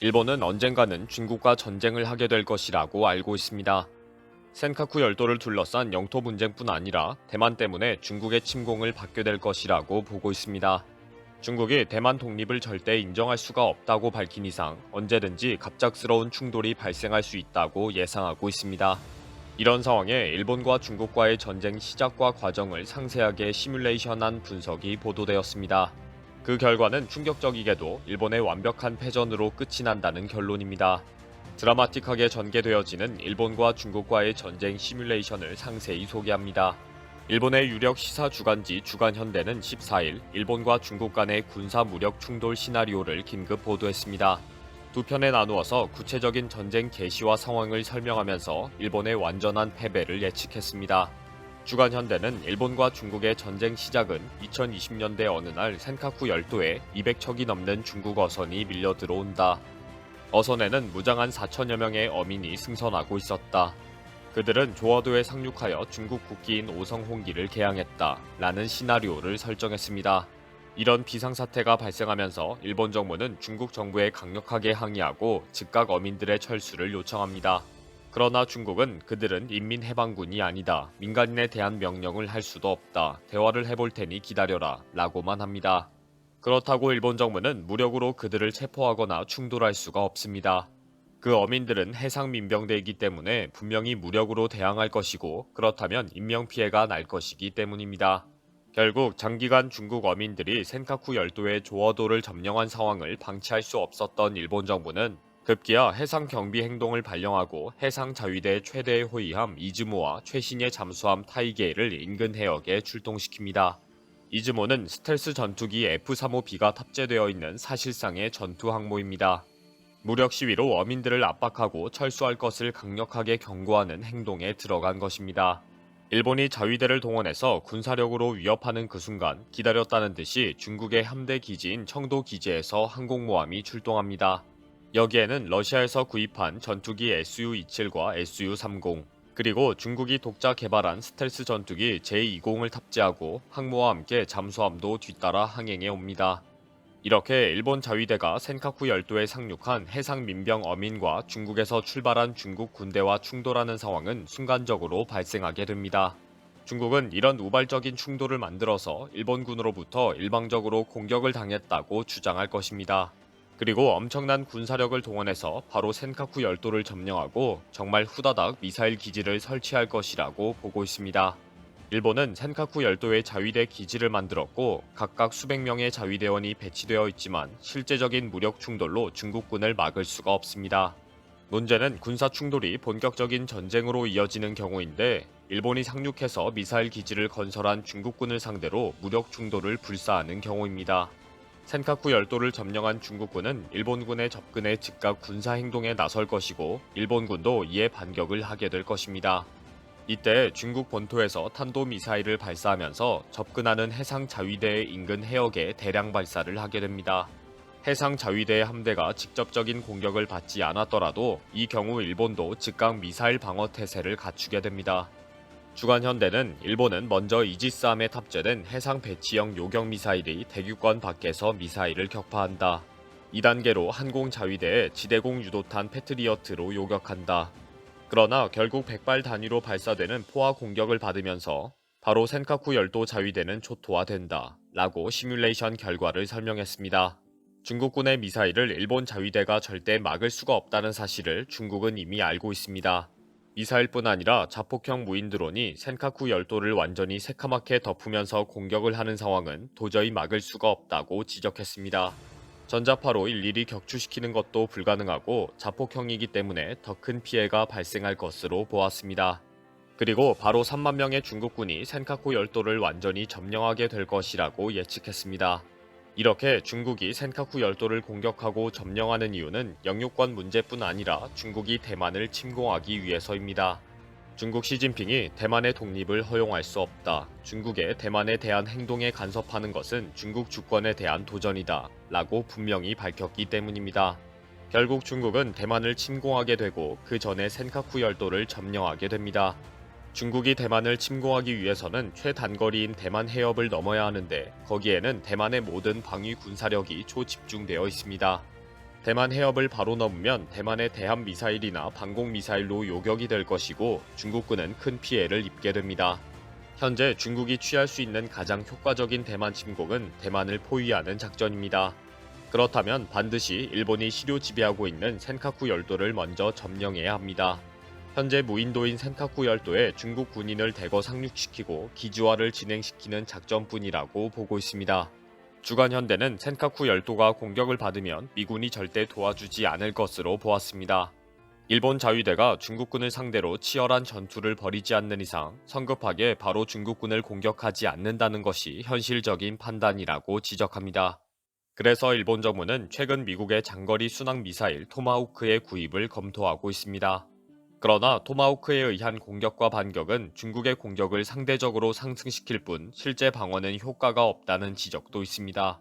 일본은 언젠가는 중국과 전쟁을 하게 될 것이라고 알고 있습니다. 센카쿠 열도를 둘러싼 영토 분쟁뿐 아니라 대만 때문에 중국의 침공을 받게 될 것이라고 보고 있습니다. 중국이 대만 독립을 절대 인정할 수가 없다고 밝힌 이상 언제든지 갑작스러운 충돌이 발생할 수 있다고 예상하고 있습니다. 이런 상황에 일본과 중국과의 전쟁 시작과 과정을 상세하게 시뮬레이션한 분석이 보도되었습니다. 그 결과는 충격적이게도 일본의 완벽한 패전으로 끝이 난다는 결론입니다. 드라마틱하게 전개되어지는 일본과 중국과의 전쟁 시뮬레이션을 상세히 소개합니다. 일본의 유력 시사 주간지 주간현대는 14일 일본과 중국 간의 군사 무력 충돌 시나리오를 긴급 보도했습니다. 두 편에 나누어서 구체적인 전쟁 개시와 상황을 설명하면서 일본의 완전한 패배를 예측했습니다. 주간현대는 일본과 중국의 전쟁 시작은 2020년대 어느 날 센카쿠 열도에 200척이 넘는 중국 어선이 밀려 들어온다. 어선에는 무장한 4천여 명의 어민이 승선하고 있었다. 그들은 조어도에 상륙하여 중국 국기인 오성홍기를 개항했다. 라는 시나리오를 설정했습니다. 이런 비상사태가 발생하면서 일본 정부는 중국 정부에 강력하게 항의하고 즉각 어민들의 철수를 요청합니다. 그러나 중국은 그들은 인민해방군이 아니다. 민간인에 대한 명령을 할 수도 없다. 대화를 해볼 테니 기다려라. 라고만 합니다. 그렇다고 일본 정부는 무력으로 그들을 체포하거나 충돌할 수가 없습니다. 그 어민들은 해상 민병대이기 때문에 분명히 무력으로 대항할 것이고 그렇다면 인명피해가 날 것이기 때문입니다. 결국 장기간 중국 어민들이 센카쿠 열도의 조어도를 점령한 상황을 방치할 수 없었던 일본 정부는 급기야 해상 경비 행동을 발령하고 해상 자위대 최대의 호위함 이즈모와 최신의 잠수함 타이게이를 인근 해역에 출동시킵니다. 이즈모는 스텔스 전투기 F-35B가 탑재되어 있는 사실상의 전투 항모입니다. 무력 시위로 어민들을 압박하고 철수할 것을 강력하게 경고하는 행동에 들어간 것입니다. 일본이 자위대를 동원해서 군사력으로 위협하는 그 순간 기다렸다는 듯이 중국의 함대 기지인 청도 기지에서 항공모함이 출동합니다. 여기에는 러시아에서 구입한 전투기 Su-27과 Su-30 그리고 중국이 독자 개발한 스텔스 전투기 제-20을 탑재하고 항모와 함께 잠수함도 뒤따라 항행해 옵니다. 이렇게 일본 자위대가 센카쿠 열도에 상륙한 해상 민병 어민과 중국에서 출발한 중국 군대와 충돌하는 상황은 순간적으로 발생하게 됩니다. 중국은 이런 우발적인 충돌을 만들어서 일본군으로부터 일방적으로 공격을 당했다고 주장할 것입니다. 그리고 엄청난 군사력을 동원해서 바로 센카쿠 열도를 점령하고 정말 후다닥 미사일 기지를 설치할 것이라고 보고 있습니다. 일본은 센카쿠 열도에 자위대 기지를 만들었고 각각 수백 명의 자위대원이 배치되어 있지만 실제적인 무력 충돌로 중국군을 막을 수가 없습니다. 문제는 군사 충돌이 본격적인 전쟁으로 이어지는 경우인데 일본이 상륙해서 미사일 기지를 건설한 중국군을 상대로 무력 충돌을 불사하는 경우입니다. 센카쿠 열도를 점령한 중국군은 일본군의 접근에 즉각 군사 행동에 나설 것이고 일본군도 이에 반격을 하게 될 것입니다. 이때 중국 본토에서 탄도미사일을 발사하면서 접근하는 해상 자위대의 인근 해역에 대량 발사를 하게 됩니다. 해상 자위대의 함대가 직접적인 공격을 받지 않았더라도 이 경우 일본도 즉각 미사일 방어 태세를 갖추게 됩니다. 주간현대는 일본은 먼저 이지스함에 탑재된 해상 배치형 요격 미사일이 대륙권 밖에서 미사일을 격파한다. 2단계로 항공 자위대에 지대공 유도탄 패트리어트로 요격한다. 그러나 결국 100발 단위로 발사되는 포화 공격을 받으면서 바로 센카쿠 열도 자위대는 초토화된다. 라고 시뮬레이션 결과를 설명했습니다. 중국군의 미사일을 일본 자위대가 절대 막을 수가 없다는 사실을 중국은 이미 알고 있습니다. 미사일뿐 아니라 자폭형 무인 드론이 센카쿠 열도를 완전히 새카맣게 덮으면서 공격을 하는 상황은 도저히 막을 수가 없다고 지적했습니다. 전자파로 일일이 격추시키는 것도 불가능하고 자폭형이기 때문에 더 큰 피해가 발생할 것으로 보았습니다. 그리고 바로 3만 명의 중국군이 센카쿠 열도를 완전히 점령하게 될 것이라고 예측했습니다. 이렇게 중국이 센카쿠 열도를 공격하고 점령하는 이유는 영유권 문제뿐 아니라 중국이 대만을 침공하기 위해서입니다. 중국 시진핑이 대만의 독립을 허용할 수 없다. 중국의 대만에 대한 행동에 간섭하는 것은 중국 주권에 대한 도전이다. 라고 분명히 밝혔기 때문입니다. 결국 중국은 대만을 침공하게 되고 그 전에 센카쿠 열도를 점령하게 됩니다. 중국이 대만을 침공하기 위해서는 최단거리인 대만 해협을 넘어야 하는데 거기에는 대만의 모든 방위 군사력이 초집중되어 있습니다. 대만 해협을 바로 넘으면 대만의 대함 미사일이나 방공 미사일로 요격이 될 것이고 중국군은 큰 피해를 입게 됩니다. 현재 중국이 취할 수 있는 가장 효과적인 대만 침공은 대만을 포위하는 작전입니다. 그렇다면 반드시 일본이 시료 지배하고 있는 센카쿠 열도를 먼저 점령해야 합니다. 현재 무인도인 센카쿠 열도에 중국 군인을 대거 상륙시키고 기지화를 진행시키는 작전뿐이라고 보고 있습니다. 주간 현대는 센카쿠 열도가 공격을 받으면 미군이 절대 도와주지 않을 것으로 보았습니다. 일본 자위대가 중국군을 상대로 치열한 전투를 벌이지 않는 이상 성급하게 바로 중국군을 공격하지 않는다는 것이 현실적인 판단이라고 지적합니다. 그래서 일본 정부는 최근 미국의 장거리 순항 미사일 토마호크의 구입을 검토하고 있습니다. 그러나 토마호크에 의한 공격과 반격은 중국의 공격을 상대적으로 상승시킬 뿐 실제 방어는 효과가 없다는 지적도 있습니다.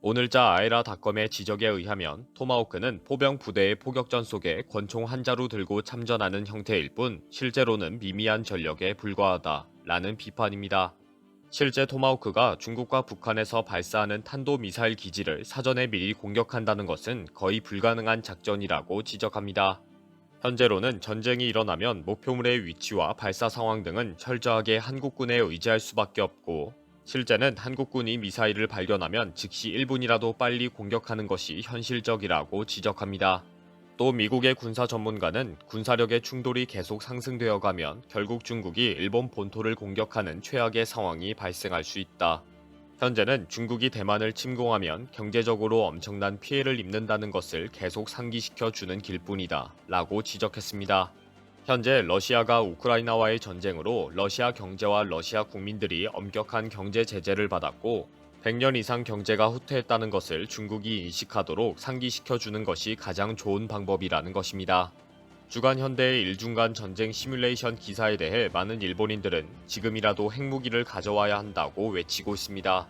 오늘자 아에라닷컴의 지적에 의하면 토마호크는 포병 부대의 포격전 속에 권총 한 자루 들고 참전하는 형태일 뿐 실제로는 미미한 전력에 불과하다라는 비판입니다. 실제 토마호크가 중국과 북한에서 발사하는 탄도미사일 기지를 사전에 미리 공격한다는 것은 거의 불가능한 작전이라고 지적합니다. 현재로는 전쟁이 일어나면 목표물의 위치와 발사 상황 등은 철저하게 한국군에 의지할 수밖에 없고 실제는 한국군이 미사일을 발견하면 즉시 1분이라도 빨리 공격하는 것이 현실적이라고 지적합니다. 또 미국의 군사 전문가는 군사력의 충돌이 계속 상승되어 가면 결국 중국이 일본 본토를 공격하는 최악의 상황이 발생할 수 있다. 현재는 중국이 대만을 침공하면 경제적으로 엄청난 피해를 입는다는 것을 계속 상기시켜 주는 길뿐이다 라고 지적했습니다. 현재 러시아가 우크라이나와의 전쟁으로 러시아 경제와 러시아 국민들이 엄격한 경제 제재를 받았고 100년 이상 경제가 후퇴했다는 것을 중국이 인식하도록 상기시켜 주는 것이 가장 좋은 방법이라는 것입니다. 주간 현대의 일중간 전쟁 시뮬레이션 기사에 대해 많은 일본인들은 지금이라도 핵무기를 가져와야 한다고 외치고 있습니다.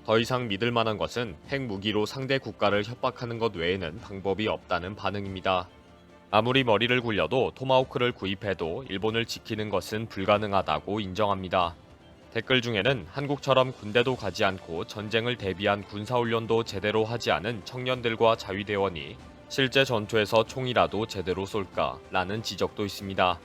더 이상 믿을 만한 것은 핵무기로 상대 국가를 협박하는 것 외에는 방법이 없다는 반응입니다. 아무리 머리를 굴려도 토마호크를 구입해도 일본을 지키는 것은 불가능하다고 인정합니다. 댓글 중에는 한국처럼 군대도 가지 않고 전쟁을 대비한 군사훈련도 제대로 하지 않은 청년들과 자위대원이 실제 전투에서 총이라도 제대로 쏠까? 라는 지적도 있습니다.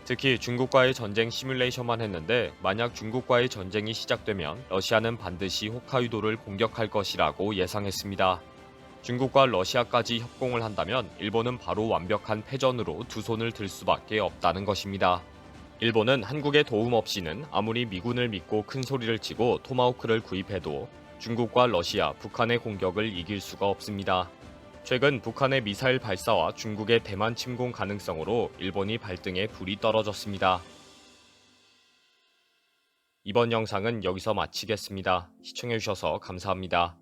특히 중국과의 전쟁 시뮬레이션만 했는데 만약 중국과의 전쟁이 시작되면 러시아는 반드시 홋카이도를 공격할 것이라고 예상했습니다. 중국과 러시아까지 협공을 한다면 일본은 바로 완벽한 패전으로 두 손을 들 수밖에 없다는 것입니다. 일본은 한국의 도움 없이는 아무리 미군을 믿고 큰 소리를 치고 토마호크를 구입해도 중국과 러시아, 북한의 공격을 이길 수가 없습니다. 최근 북한의 미사일 발사와 중국의 대만 침공 가능성으로 일본이 발등에 불이 떨어졌습니다. 이번 영상은 여기서 마치겠습니다. 시청해주셔서 감사합니다.